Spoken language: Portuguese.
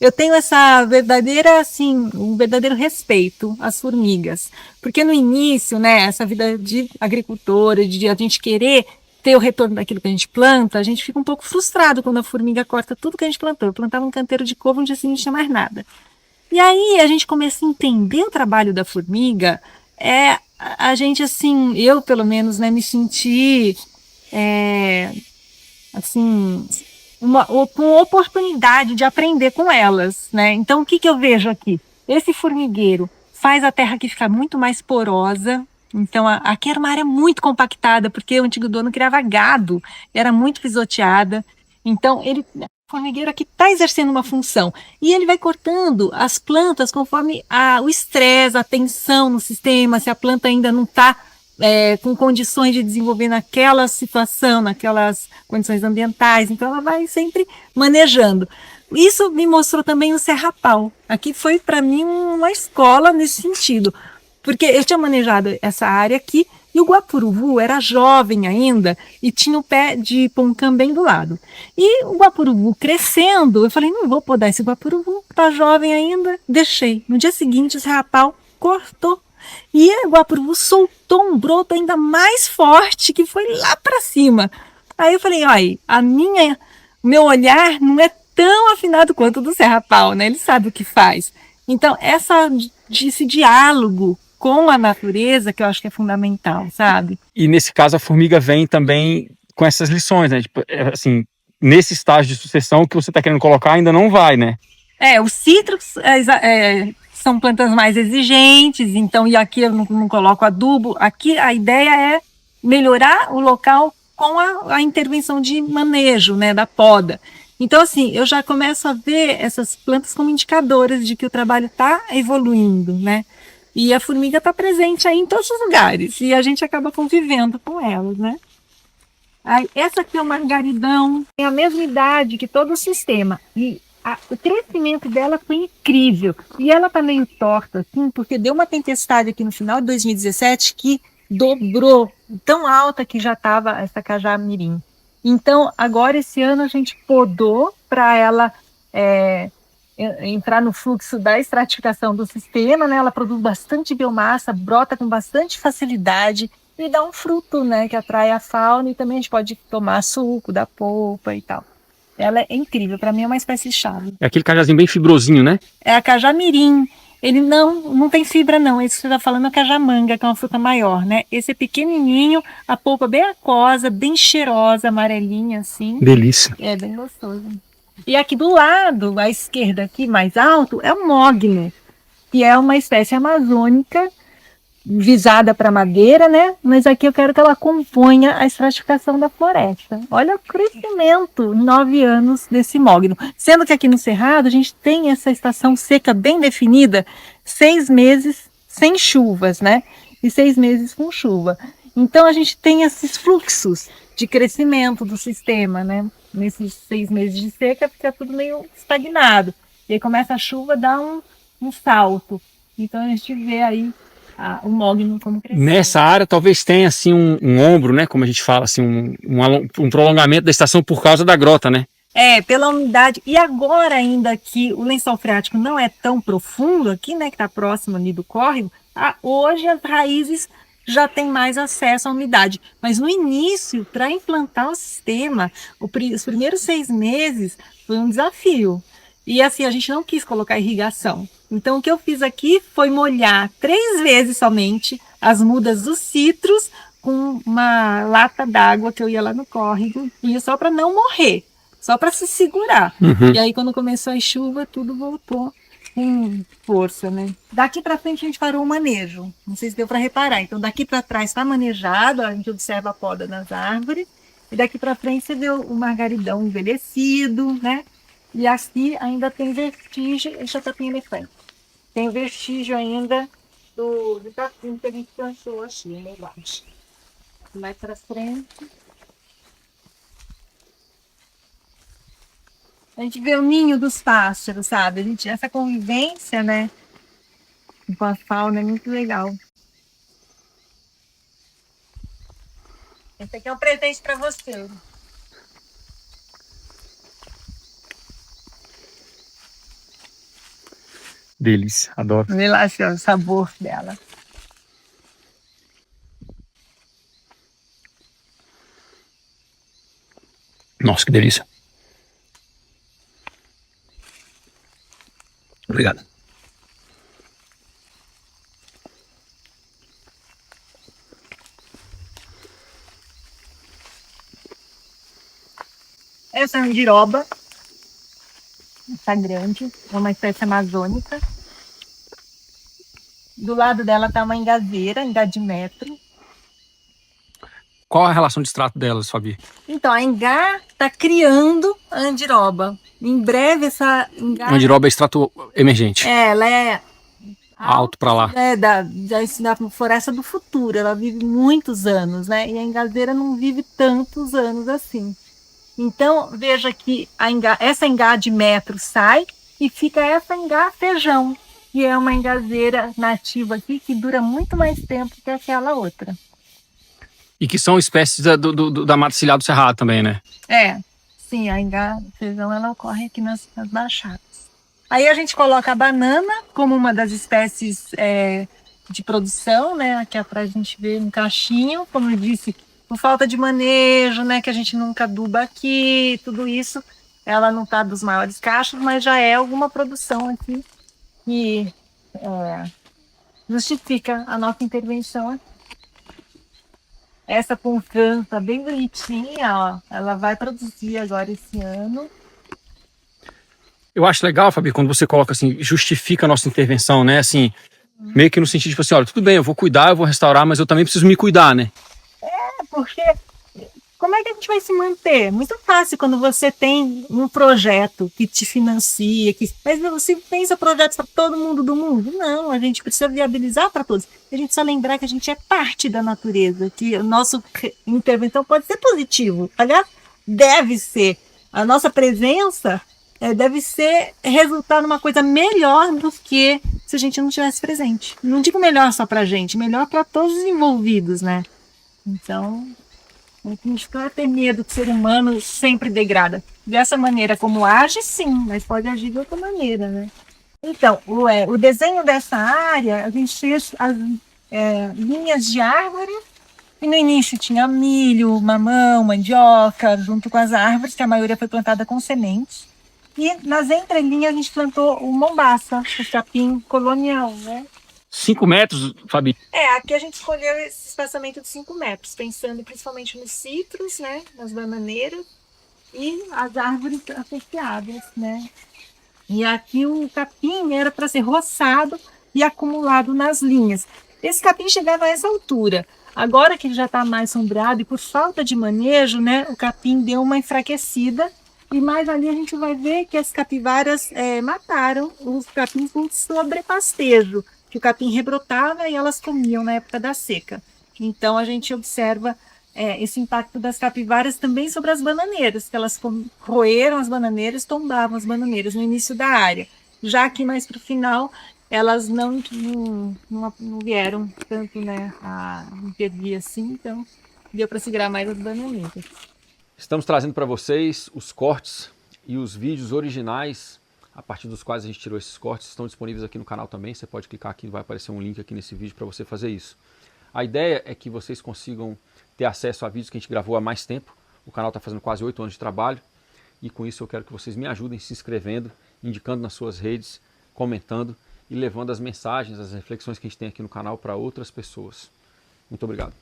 eu tenho essa verdadeira, assim, um verdadeiro respeito às formigas. Porque no início, né, essa vida de agricultora, de a gente querer ter o retorno daquilo que a gente planta, a gente fica um pouco frustrado quando a formiga corta tudo que a gente plantou. Eu plantava um canteiro de couve, no dia seguinte não tinha mais nada. E aí a gente começa a entender o trabalho da formiga, a gente, assim, eu pelo menos, né, me senti, é, assim, com oportunidade de aprender com elas, né? Então, o que, que eu vejo aqui? Esse formigueiro faz a terra aqui ficar muito mais porosa. Então, aqui era uma área muito compactada, porque o antigo dono criava gado, era muito pisoteada. Então, o formigueiro aqui está exercendo uma função. E ele vai cortando as plantas conforme o estresse, a tensão no sistema, se a planta ainda não está com condições de desenvolver naquela situação, naquelas condições ambientais. Então, ela vai sempre manejando. Isso me mostrou também o Serrapau. Aqui foi, para mim, uma escola nesse sentido. Porque eu tinha manejado essa área aqui e o guapuruvu era jovem ainda e tinha o pé de poncã bem do lado. E o guapuruvu crescendo, eu falei, não vou podar esse guapuruvu, tá jovem ainda. Deixei. No dia seguinte, o Serrapau cortou. E o guapuruvu soltou um broto ainda mais forte que foi lá para cima. Aí eu falei, olha, meu olhar não é tão afinado quanto o do Serrapau, né? Ele sabe o que faz. Então, esse diálogo com a natureza que eu acho que é fundamental, sabe? E nesse caso a formiga vem também com essas lições, né? Tipo, assim, nesse estágio de sucessão que você está querendo colocar ainda não vai, né? Os cítricos são plantas mais exigentes, então, e aqui eu não coloco adubo. Aqui a ideia é melhorar o local com a intervenção de manejo, né, da poda. Então, assim, eu já começo a ver essas plantas como indicadoras de que o trabalho está evoluindo, né? E a formiga está presente aí em todos os lugares e a gente acaba convivendo com elas, né? Essa aqui é o margaridão, tem a mesma idade que todo o sistema. E o crescimento dela foi incrível. E ela tá meio torta, assim, porque deu uma tempestade aqui no final de 2017 que dobrou, tão alta que já estava essa cajá-mirim. Então, agora esse ano a gente podou para ela entrar no fluxo da estratificação do sistema, né? Ela produz bastante biomassa, brota com bastante facilidade e dá um fruto, né, que atrai a fauna e também a gente pode tomar suco da polpa e tal. Ela é incrível, para mim é uma espécie chave. É aquele cajazinho bem fibrosinho, né? É a cajamirim. Ele não tem fibra não, esse que você está falando é o cajamanga, que é uma fruta maior, né? Esse é pequenininho, a polpa bem aquosa, bem cheirosa, amarelinha assim. Delícia. É bem gostoso. E aqui do lado, à esquerda aqui, mais alto, é o mogno, que é uma espécie amazônica visada para madeira, né? Mas aqui eu quero que ela componha a estratificação da floresta. Olha o crescimento em 9 anos desse mogno. Sendo que aqui no Cerrado a gente tem essa estação seca bem definida, 6 meses sem chuvas, né? E 6 meses com chuva. Então a gente tem esses fluxos de crescimento do sistema, né? Nesses 6 meses de seca fica tudo meio estagnado. E aí começa a chuva, dá um salto. Então a gente vê aí o mogno como crescer. Nessa área talvez tenha assim um ombro, né? Como a gente fala, assim, um prolongamento da estação por causa da grota, né? Pela umidade. E agora ainda que o lençol freático não é tão profundo aqui, né? Que está próximo ali do córrego, hoje as raízes já têm mais acesso à umidade. Mas no início, para implantar o sistema, os primeiros 6 meses foi um desafio. E assim, a gente não quis colocar irrigação. Então, o que eu fiz aqui foi molhar 3 vezes somente as mudas dos citros com uma lata d'água que eu ia lá no córrego, e só para não morrer, só para se segurar. Uhum. E aí, quando começou a chuva, tudo voltou com força, né? Daqui para frente a gente parou o manejo. Não sei se deu para reparar. Então, daqui para trás está manejado, a gente observa a poda das árvores. E daqui para frente você vê o margaridão envelhecido, né? E aqui ainda tem vestígio, já está com elefante. Tem vestígio ainda do capim que a gente plantou aqui, né, embaixo. Mais para frente. A gente vê o ninho dos pássaros, sabe? Essa convivência, né, com a fauna é muito legal. Esse aqui é um presente para você. Delícia, adoro. Vê lá assim, ó, o sabor dela. Nossa, que delícia. Obrigado. Essa é a andiroba. Essa grande, é uma espécie amazônica. Do lado dela tá uma engazeira, engadmetro. Qual a relação de extrato delas, Fabi? Então, a Engá está criando a andiroba. Em breve, essa Engá... Andiroba é extrato emergente. Ela é Alto para lá. Da floresta do futuro. Ela vive muitos anos, né? E a engazeira não vive tantos anos assim. Então, veja que essa Engá de metro sai e fica essa Engá feijão, que é uma engazeira nativa aqui que dura muito mais tempo que aquela outra. E que são espécies da mata ciliar do cerrado também, né? É, sim, a Engá feijão ela ocorre aqui nas baixadas. Aí a gente coloca a banana como uma das espécies de produção, né? Aqui atrás a gente vê um cachinho, como eu disse, por falta de manejo, né? Que a gente nunca aduba aqui, tudo isso. Ela não está dos maiores cachos, mas já é alguma produção aqui que justifica a nossa intervenção aqui. Essa poncã tá bem bonitinha, ó. Ela vai produzir agora esse ano. Eu acho legal, Fabi, quando você coloca assim, justifica a nossa intervenção, né? Assim, meio que no sentido de assim, olha, tudo bem, eu vou cuidar, eu vou restaurar, mas eu também preciso me cuidar, né? Porque como é que a gente vai se manter? Muito fácil quando você tem um projeto que te financia, mas você pensa projetos para todo mundo do mundo? Não, a gente precisa viabilizar para todos. A gente precisa lembrar que a gente é parte da natureza, que a nossa intervenção pode ser positivo. Aliás, deve ser. A nossa presença deve resultar numa coisa melhor do que se a gente não estivesse presente. Não digo melhor só para a gente, melhor para todos os envolvidos, né? Então, a gente não pode ter medo que o ser humano sempre degrada. Dessa maneira como age, sim, mas pode agir de outra maneira, né? Então, o desenho dessa área, a gente fez as linhas de árvore, e no início tinha milho, mamão, mandioca, junto com as árvores, que a maioria foi plantada com sementes. E nas entrelinhas a gente plantou o mombaça, o capim colonial, né? 5 metros, Fabi? Aqui a gente escolheu esse espaçamento de 5 metros, pensando principalmente nos citros, né, nas bananeiras e as árvores associadas, né. E aqui o capim era para ser roçado e acumulado nas linhas. Esse capim chegava a essa altura. Agora que ele já está mais sombreado e por falta de manejo, né, o capim deu uma enfraquecida. E mais ali a gente vai ver que as capivaras mataram os capins com sobrepastejo, que o capim rebrotava e elas comiam na época da seca. Então a gente observa esse impacto das capivaras também sobre as bananeiras, que elas roeram as bananeiras, tombavam as bananeiras no início da área. Já que mais para o final, elas não vieram tanto, né, a intervir assim, então deu para segurar mais as bananeiras. Estamos trazendo para vocês os cortes e os vídeos originais, a partir dos quais a gente tirou esses cortes, estão disponíveis aqui no canal também. Você pode clicar aqui, vai aparecer um link aqui nesse vídeo para você fazer isso. A ideia é que vocês consigam ter acesso a vídeos que a gente gravou há mais tempo. O canal está fazendo quase 8 anos de trabalho e com isso eu quero que vocês me ajudem se inscrevendo, indicando nas suas redes, comentando e levando as mensagens, as reflexões que a gente tem aqui no canal para outras pessoas. Muito obrigado.